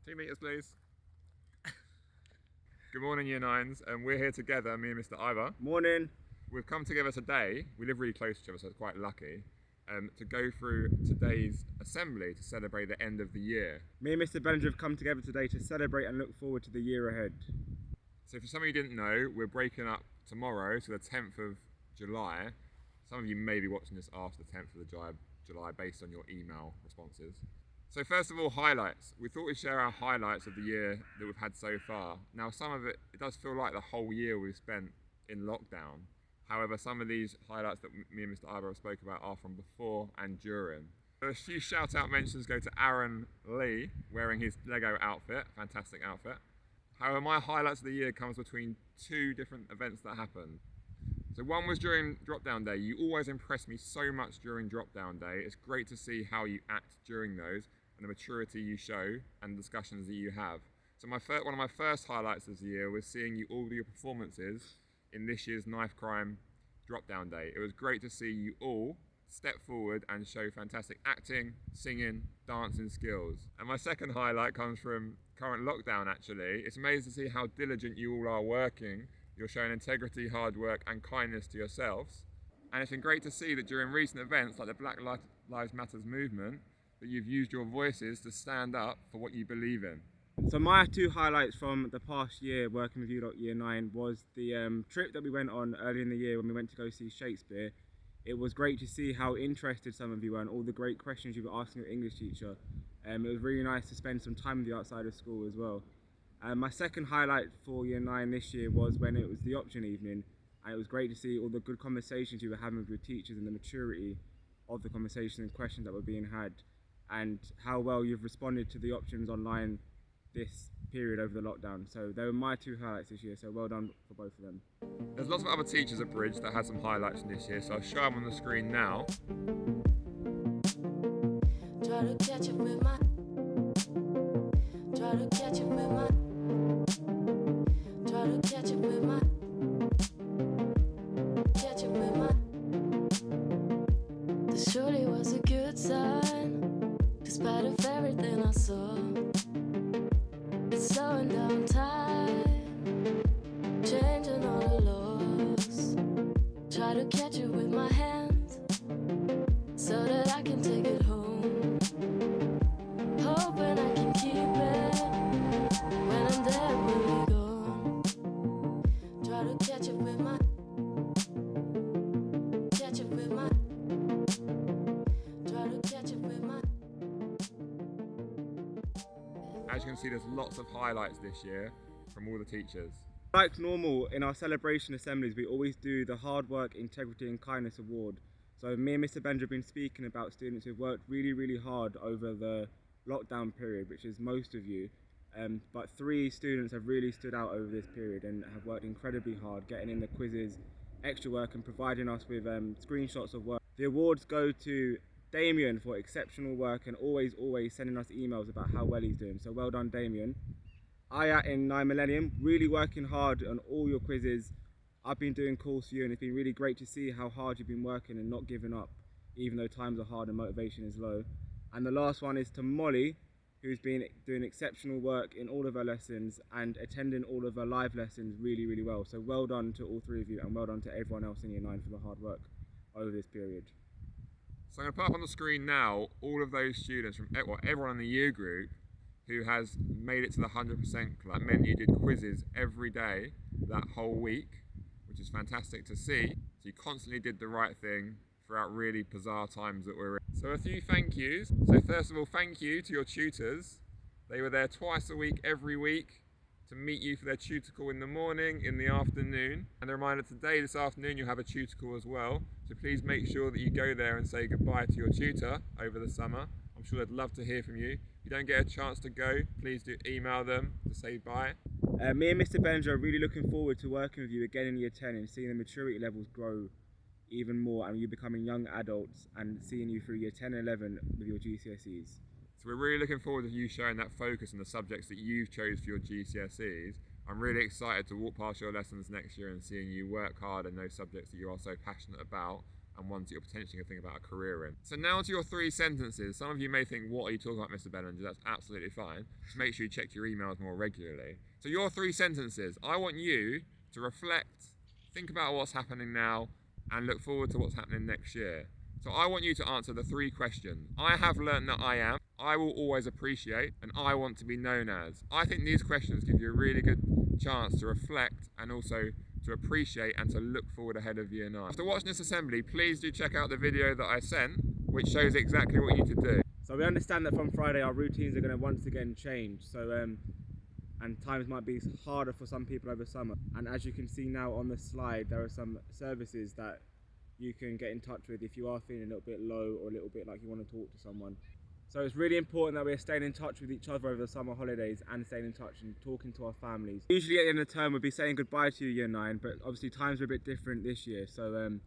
2 metres please. Good morning Year 9s, and we're here together, me and Mr. Ivor. Morning. We've come together today, we live really close to each other so it's quite lucky, to go through today's assembly to celebrate the end of the year. Me and Mr. Bellinger have come together today to celebrate and look forward to the year ahead. So for some of you who didn't know, we're breaking up tomorrow, so the 10th of July. Some of you may be watching this after the 10th of July based on your email responses. So first of all, highlights. We thought we'd share our highlights of the year that we've had so far. Now some of it does feel like the whole year we've spent in lockdown. However, some of these highlights that me and Mr. Ivor spoke about are from before and during. A few shout out mentions go to Aaron Lee wearing his Lego outfit, fantastic outfit. However, my highlights of the year comes between two different events that happened. So one was during drop down day. You always impress me so much during drop down day. It's great to see how you act during those and the maturity you show and the discussions that you have. So one of my first highlights this year was seeing you all do your performances in this year's knife crime drop down day. It was great to see you all step forward and show fantastic acting, singing, dancing skills. And my second highlight comes from current lockdown actually. It's amazing to see how diligent you all are working. You're showing integrity, hard work and kindness to yourselves. And it's been great to see that during recent events like the Black Lives Matter movement, that you've used your voices to stand up for what you believe in. So my two highlights from the past year working with you lot Year 9 was the trip that we went on early in the year when we went to go see Shakespeare. It was great to see how interested some of you were and all the great questions you were asking your English teacher. It was really nice to spend some time with you outside of school as well. My second highlight for Year 9 this year was when it was the option evening, and it was great to see all the good conversations you were having with your teachers and the maturity of the conversations and questions that were being had, and how well you've responded to the options online this period over the lockdown. So they were my two highlights this year, so well done for both of them. There's lots of other teachers at Bridge that had some highlights from this year, so I'll show them on the screen now. Try to catch up with my Try to catch up with my Try to catch up with my Catch up with my This surely was a good sign, despite of everything I saw. It's slowing down time, changing all the laws. Try to catch it with my hands, so that I can take it home. Hoping I can keep it when I'm there, when we go. Try to catch it with my Catch it with my Try to catch it with my As you can see, there's lots of highlights this year from all the teachers. Like normal, in our celebration assemblies, we always do the Hard Work, Integrity and Kindness Award. So me and Mr. Benja have been speaking about students who've worked really, really hard over the lockdown period, which is most of you. But 3 students have really stood out over this period and have worked incredibly hard, getting in the quizzes, extra work and providing us with screenshots of work. The awards go to Damien for exceptional work and always sending us emails about how well he's doing. So well done, Damien. Aya in 9 Millennium, really working hard on all your quizzes. I've been doing calls for you and it's been really great to see how hard you've been working and not giving up, even though times are hard and motivation is low. And the last one is to Molly, who's been doing exceptional work in all of her lessons and attending all of her live lessons really, really well. So well done to all 3 of you and well done to everyone else in Year 9 for the hard work over this period. So I'm going to put up on the screen now all of those students from everyone in the year group who has made it to the 100% club. That meant you did quizzes every day that whole week, which is fantastic to see. So you constantly did the right thing throughout really bizarre times that we're in. So a few thank yous. So first of all, thank you to your tutors. They were there twice a week, every week, to meet you for their tutor call in the morning, in the afternoon. And a reminder today, this afternoon, you'll have a tutor call as well. So please make sure that you go there and say goodbye to your tutor over the summer. I'm sure they'd love to hear from you. If you don't get a chance to go, please do email them to say bye. Me and Mr. Benja are really looking forward to working with you again in Year 10 and seeing the maturity levels grow even more and you becoming young adults and seeing you through Year 10 and 11 with your GCSEs. So we're really looking forward to you showing that focus on the subjects that you've chose for your GCSEs. I'm really excited to walk past your lessons next year and seeing you work hard in those subjects that you are so passionate about and ones that you're potentially going to think about a career in. So now to your 3 sentences. Some of you may think, what are you talking about, Mr. Bellinger? That's absolutely fine. Just make sure you check your emails more regularly. So your 3 sentences. I want you to reflect, think about what's happening now, and look forward to what's happening next year. So I want you to answer the 3 questions. I have learned that I am, I will always appreciate, and I want to be known as. I think these questions give you a really good chance to reflect and also to appreciate and to look forward ahead of year 9. After watching this assembly, please do check out the video that I sent, which shows exactly what you need to do. So we understand that from Friday our routines are going to once again change. So and times might be harder for some people over summer. And as you can see now on the slide, there are some services that you can get in touch with if you are feeling a little bit low or a little bit like you want to talk to someone. So it's really important that we're staying in touch with each other over the summer holidays and staying in touch and talking to our families. Usually at the end of the term we'll be saying goodbye to year 9, but obviously times are a bit different this year. So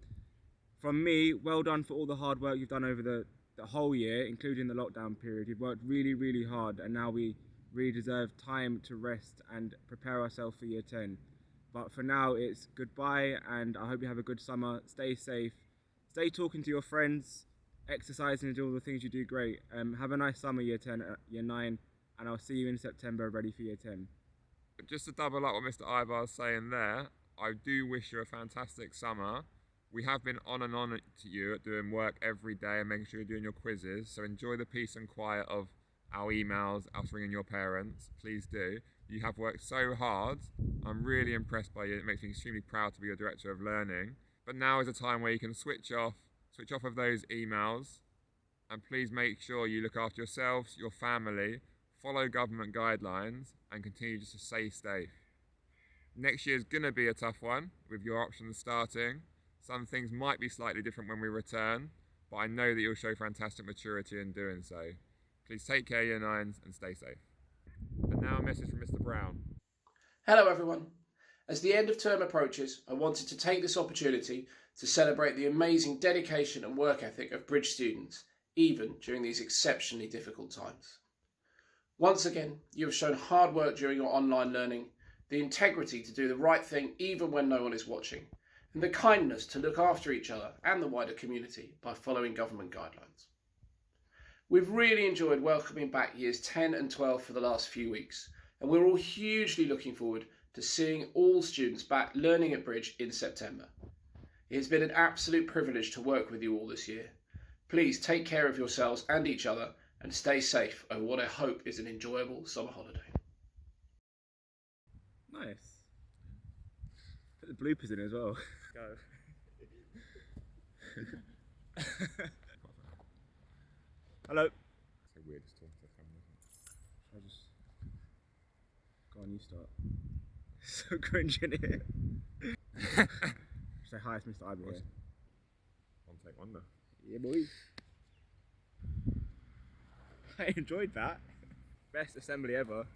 from me, well done for all the hard work you've done over the whole year, including the lockdown period. You've worked really, really hard, and now we really deserve time to rest and prepare ourselves for year 10. But for now, it's goodbye, and I hope you have a good summer. Stay safe, stay talking to your friends, exercising and do all the things you do great. Have a nice summer, year 10, year 9, and I'll see you in September ready for year 10. Just to double up what Mr. Ivar's saying there, I do wish you a fantastic summer. We have been on and on to you at doing work every day and making sure you're doing your quizzes. So enjoy the peace and quiet of our emails, us ringing your parents. Please do. You have worked so hard. I'm really impressed by you. It makes me extremely proud to be your director of learning. But now is a time where you can switch off of those emails, and please make sure you look after yourselves, your family, follow government guidelines, and continue just to stay safe. Next year is going to be a tough one with your options starting. Some things might be slightly different when we return, but I know that you'll show fantastic maturity in doing so. Please take care, year 9s, and stay safe. And now a message from Mr. Brown. Hello everyone. As the end of term approaches, I wanted to take this opportunity to celebrate the amazing dedication and work ethic of Bridge students, even during these exceptionally difficult times. Once again, you have shown hard work during your online learning, the integrity to do the right thing even when no one is watching, and the kindness to look after each other and the wider community by following government guidelines. We've really enjoyed welcoming back years 10 and 12 for the last few weeks, and we're all hugely looking forward to seeing all students back learning at Bridge in September. It has been an absolute privilege to work with you all this year. Please take care of yourselves and each other and stay safe over what I hope is an enjoyable summer holiday. Nice. Put the bloopers in as well. Go. Hello. It's so weird just talking to the camera, isn't it? I just... Go on, you start. So cringe in here. Say hi, it's Mr. Ivy here. One take wonder. Yeah, boys. I enjoyed that. Best assembly ever.